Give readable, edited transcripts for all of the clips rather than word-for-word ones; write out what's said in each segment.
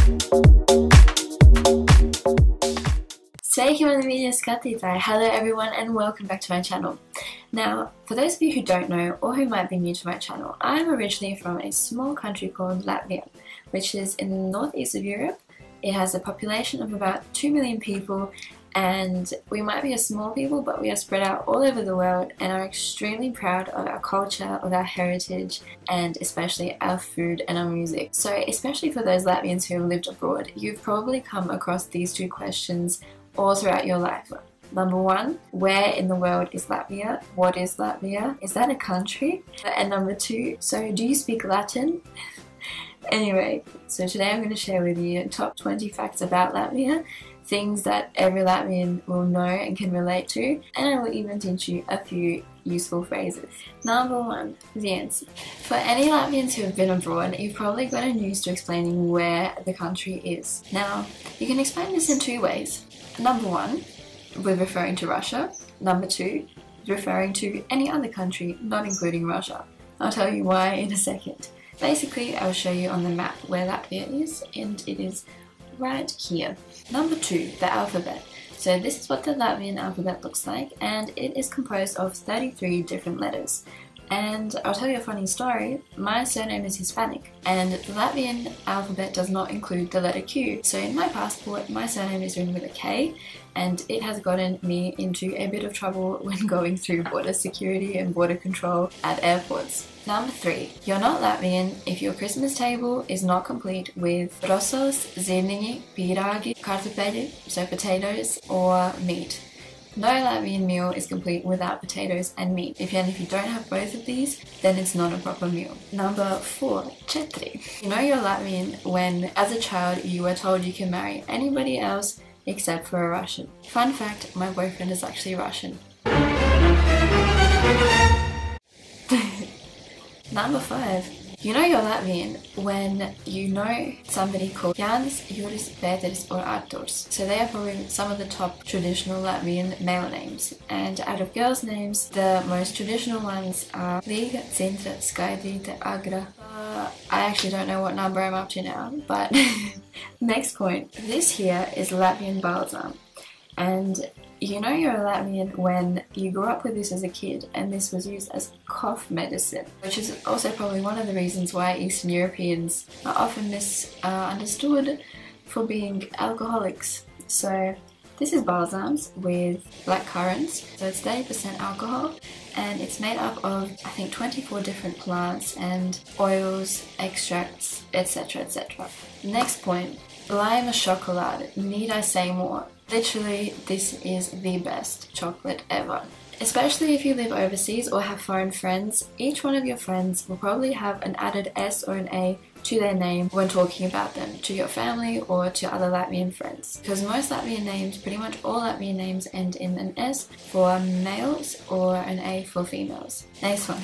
Sveiki, mani mīļie skatītāji! Hello everyone and welcome back to my channel. Now, for those of you who don't know or who might be new to my channel, I'm originally from a small country called Latvia, which is in the northeast of Europe. It has a population of about 2 million people, and we might be a small people, but we are spread out all over the world and are extremely proud of our culture, of our heritage, and especially our food and our music. So especially for those Latvians who have lived abroad, you've probably come across these two questions all throughout your life. Number one, where in the world is Latvia? What is Latvia? Is that a country? And number two, so do you speak Latin? Anyway, so today I'm going to share with you top 20 facts about Latvia, things that every Latvian will know and can relate to, and I will even teach you a few useful phrases. Number one, viens. For any Latvians who have been abroad, you've probably gotten used to explaining where the country is. Now, you can explain this in two ways. Number one, with referring to Russia. Number two, referring to any other country, not including Russia. I'll tell you why in a second. Basically, I'll show you on the map where Latvia is, and it is right here. Number two, the alphabet. So this is what the Latvian alphabet looks like, and it is composed of 33 different letters. And I'll tell you a funny story. My surname is Hispanic, and the Latvian alphabet does not include the letter Q. So in my passport, my surname is written with a K, and it has gotten me into a bit of trouble when going through border security and border control at airports. Number three, you're not Latvian if your Christmas table is not complete with rosos, zirniņi, pīrāgi, kartupeļi, so potatoes, or meat. No Latvian meal is complete without potatoes and meat. If you don't have both of these, then it's not a proper meal. Number four, četri. You know you're Latvian when, as a child, you were told you can marry anybody else except for a Russian. Fun fact, my boyfriend is actually Russian. Number five, you know you're Latvian when you know somebody called Jānis, Juris, Pēteris, or Arturs. So they are probably some of the top traditional Latvian male names. And out of girls' names, the most traditional ones are Līga, Cintra, Skaidrīte, Agra. I actually don't know what number I'm up to now, but next point. This here is Latvian balsam. And you know you're a Latvian when you grew up with this as a kid, and this was used as cough medicine, which is also probably one of the reasons why Eastern Europeans are often misunderstood for being alcoholics. So this is balsams with black currants, so it's 30% alcohol, and it's made up of, I think, 24 different plants and oils, extracts, etc, etc. Next point, Lima chocolate, need I say more? Literally, this is the best chocolate ever. Especially if you live overseas or have foreign friends, each one of your friends will probably have an added S or an A to their name when talking about them, to your family or to other Latvian friends. Because most Latvian names, pretty much all Latvian names, end in an S for males or an A for females. Next one.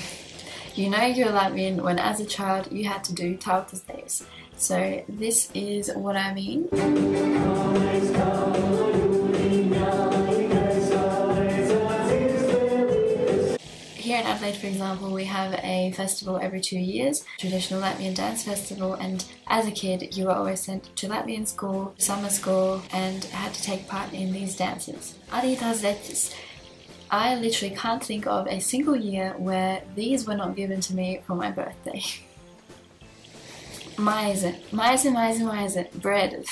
You know you're Latvian when as a child you had to do tautas days. So this is what I mean. Here in Adelaide, for example, we have a festival every 2 years, traditional Latvian dance festival, and as a kid you were always sent to Latvian school, summer school, and had to take part in these dances. Arī tās zeķes. I literally can't think of a single year where these were not given to me for my birthday. Maize, bread.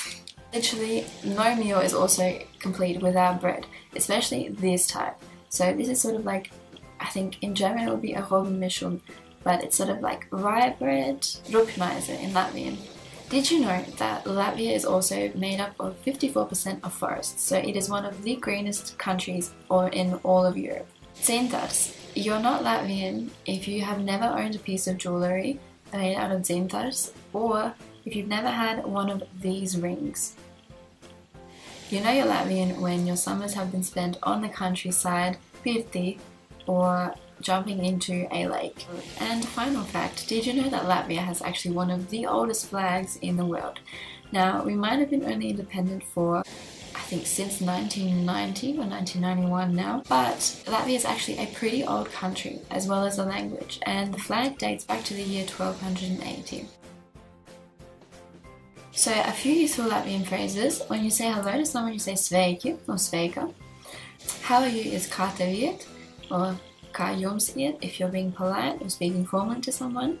Literally, no meal is also complete without bread, especially this type. So this is sort of like, I think in German it would be a Roggenmischung, but it's sort of like rye bread, rupjmaize in Latvian. Did you know that Latvia is also made up of 54% of forests, so it is one of the greenest countries in all of Europe. Dzintars. You're not Latvian if you have never owned a piece of jewellery made out of dzintars, or if you've never had one of these rings. You know you're Latvian when your summers have been spent on the countryside, pirti, or jumping into a lake. And final fact, did you know that Latvia has actually one of the oldest flags in the world? Now, we might have been only independent for, I think, since 1990 or 1991 now, but Latvia is actually a pretty old country, as well as a language, and the flag dates back to the year 1280. So a few useful Latvian phrases. When you say hello to someone, you say sveiki or sveika. How are you is kā tev iet or kā jums iet if you're being polite or speaking formally to someone.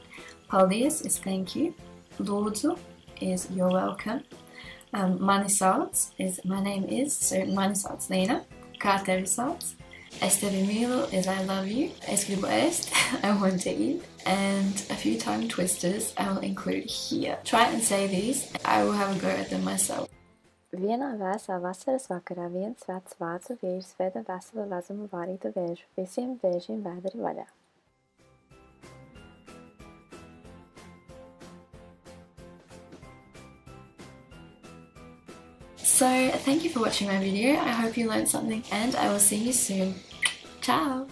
Paldies is thank you. Lūdzu is you're welcome. Mani sauc is my name is, so mani sauc Lina. Kā tevi sauc? Es tevi mīlu is I love you. Es gribu ēst, I want to eat. And a few tongue twisters I will include here. Try and say these. I will have a go at them myself. Vienā vēsā vasaras vakarā viens vecs vācu vīrs veda veselu lezumu vārītu vēžu. Visiem vēžiem vēderi vaļā. So thank you for watching my video. I hope you learned something and I will see you soon. Ciao!